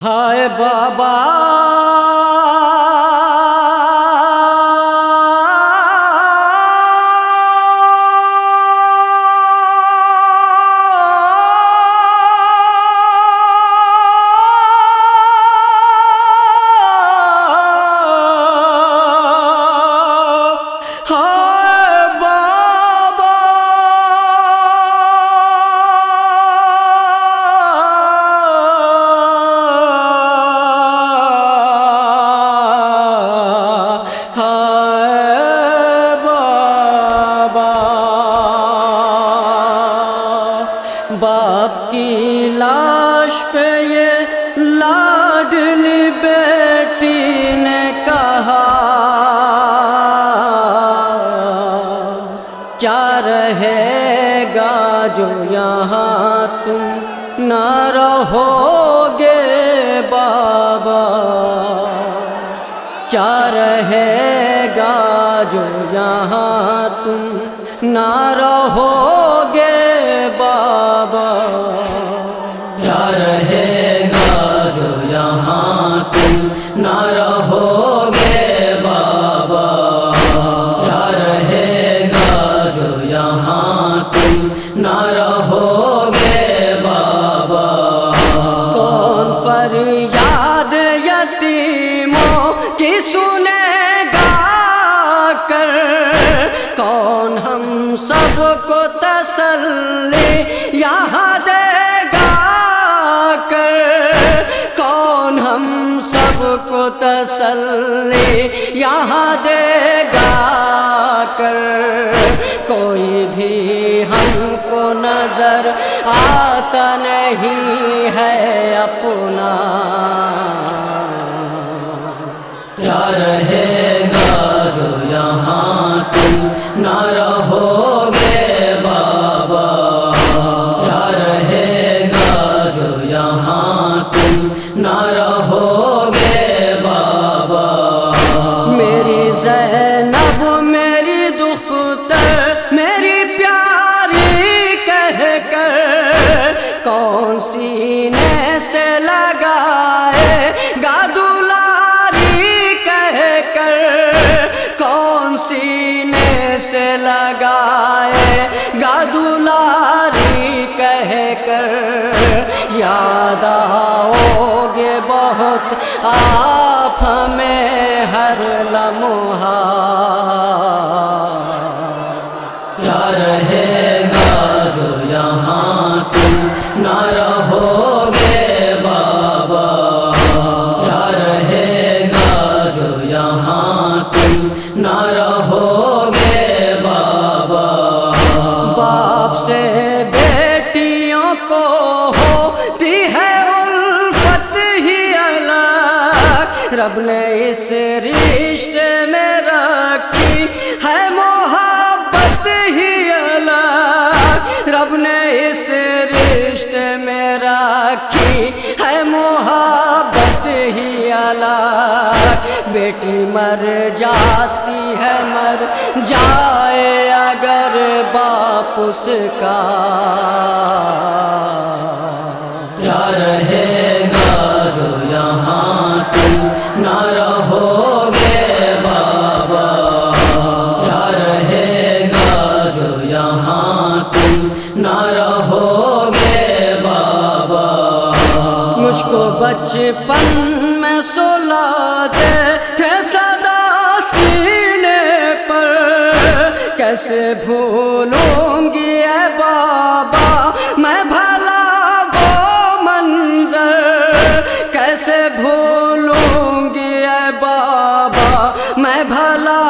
ہائے بابا باپ کی لاش پہ یہ لاڈلی بیٹی نے کہا کیا رہے گا جو یہاں تم نہ رہو گے بابا، کیا رہے گا جو یہاں تم نہ رہو گے بابا، کیا رہے گا جو یہاں تم نہ رہو گے بابا، کیا رہے گا جو یہاں تم نہ رہو گے بابا۔ کون فریاد یتیموں کی سنے گا کر، کون ہم سب کو تسلی یہاں دے گا کر، کون ہم سب کو تسلی یہاں دے گا کر، کوئی بھی ہم کو نظر آتا نہیں ہے اپنا، کیا رہے گا جو یہاں تم نہ رہو گے بابا، کیا رہے گا جو یہاں تم نہ رہو گے بابا۔ میری زینب میری دختر میری پیاری کہہ کر، کون سینے سے لگائے گا دلاری کہہ کر، کون سینے سے لگائے گا دلاری کہہ کر، یاد آؤ گے بہت آپ ہمیں ہر لمحہ، کیا رہے گا جو یہاں تم نہ رہو گے بابا، کیا رہے گا جو یہاں تم نہ رہو گے بابا۔ باپ سے بیٹیوں کو ہوتی ہے الفت ہی الگ، رب نے اس رشتے میں رکھی ہے محبت ہی الگ، رب نے اس رشتے میں رکھی ہے محبت ہی الگ، بیٹی مر جاتی ہے مر جائے اگر باپ اس کا، کیا رہے گا جو یہاں تم نہ رہو گے بابا، کیا رہے گا جو یہاں تم نہ رہو گے بابا۔ مجھ کو بچپن میں سلاتے تھے سدا سینے پر، کیسے بھولوں گی اے بابا میں بھلا وہ منظر، کیسے بھولوں گی اے بابا میں بھلا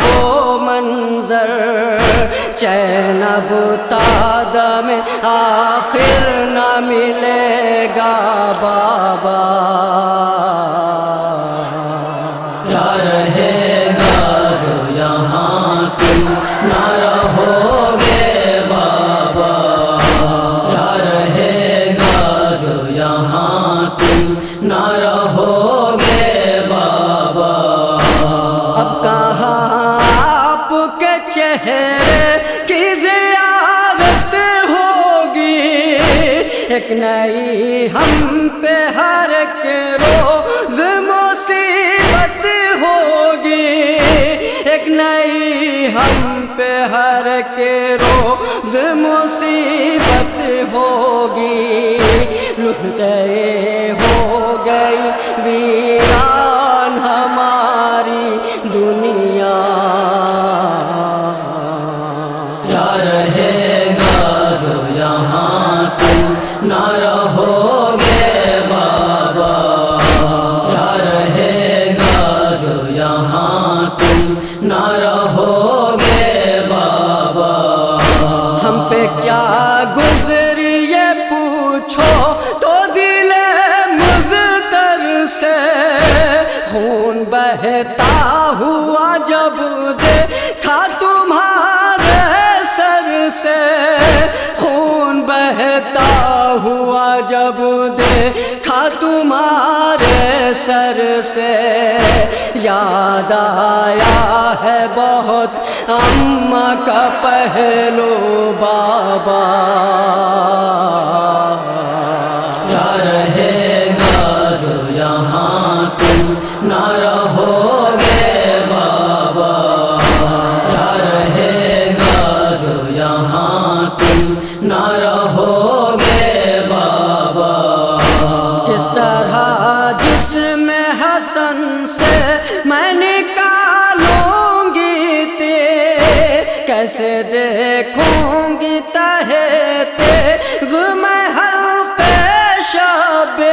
وہ منظر، چین اب تادہ میں آخر نہ ملے گا بابا، کیا رہے گا جو یہاں تم نہ رہو گے بابا، کیا رہے گا جو یہاں تم نہ رہو گے بابا۔ اب کہاں آپ کے چہرے کی زیارت ہوگی، ایک نئی ہم پہ ہر ایک روز مصیبت ہوگی، ایک نئی ہم پہ ہر ایک روز مصیبت ہوگی، رک گئے ہو گئی ویران ہماری دنیا، کیا رہے گا جو یہاں تم نہ رہو گے بابا، کیا رہے گا جو یہاں تم نہ رہو گے بابا، ہم پہ کیا گزری یہ پوچھو تو دل مضطر سے خون بہتا ہوا جب دیکھا تمہارے سر سے، خون بہتا ہوا جب دیکھا تمہارے سر سے، یاد آیا ہے بہت اماں کا پہلو بابا، کیا رہے گا جو یہاں تم نہ رہو گے بابا، کیا رہے گا جو یہاں تم نہ رہو گے بابا، کس طرح جسم حسن سے میں نکالوں گی کیسے دیکھوں گی تہے تیغ میں حلقے شبِ،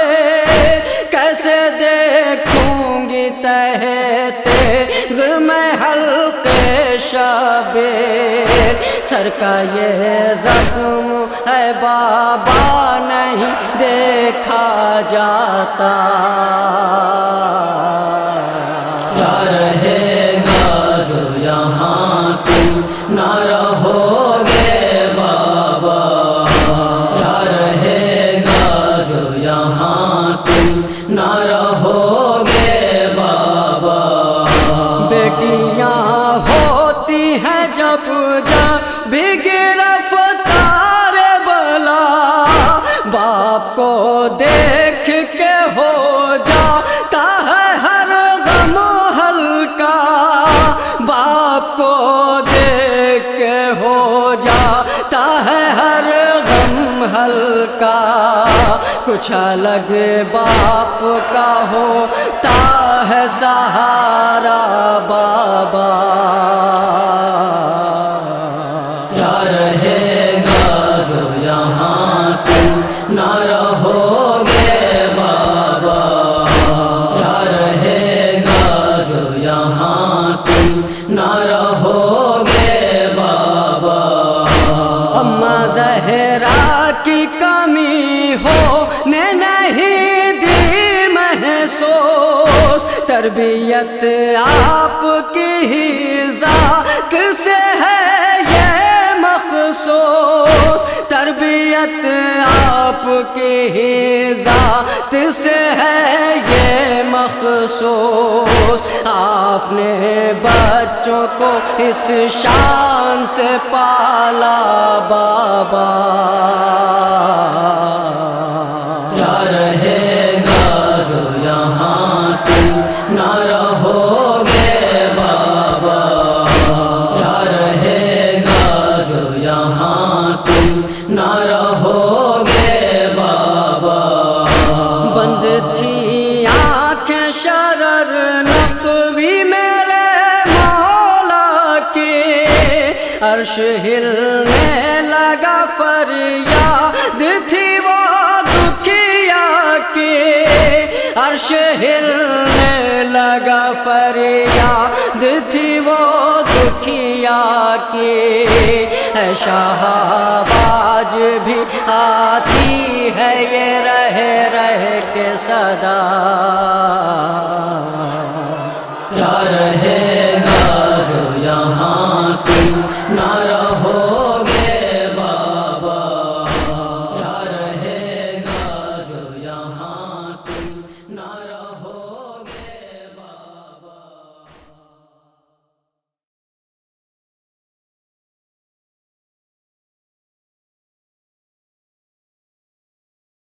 کیسے دیکھوں گی تہے تیغ میں حلقے شبِ، سر کا یہ زخم ہے بابا نہیں دیکھا جاتا، کیا رہے گا جو یہاں تم نہ رہو گے بابا، کیا رہے گا جو یہاں تم نہ رہو گے بابا، بیٹیاں ہوتی ہیں جب بھی گرفتار بلا، باپ کو دیکھ کے ہو جاتا ہے ہر غم ہلکا، باپ کو دیکھ کے ہو جاتا ہے ہر غم ہلکا، کچھ الگ باپ کا ہوتا ہے سہارا بابا، کیا رہے گا جو یہاں تم نہ رہو گے بابا، کیا رہے گا جو یہاں تم نہ رہو گے بابا، اماں زہرا کی کمی ہونے نہیں دی محسوس، تربیت آپ کی ہی ذات سے ہے یہ مخصوص، تربیت آپ کی ہی ذات سے ہے یہ مخصوص، آپ نے بچوں کو اس شان سے پالا بابا، کیا رہے گا جو یہاں تم نہ رہو گے بابا، کیا رہے گا جو یہاں تم نہ رہو گے بابا، بند تھی آنکھیں شرر نقوی میرے مولا کی، عرش ہلنے لگا فریاد تھی وہ دکھیا کی، عرش ہلنے لگا فریاد تھی وہ دکھیا کی، اے شہباز بھی آتی ہے یہ رہ کے صدا، کیا رہے گا جو یہاں تم نہ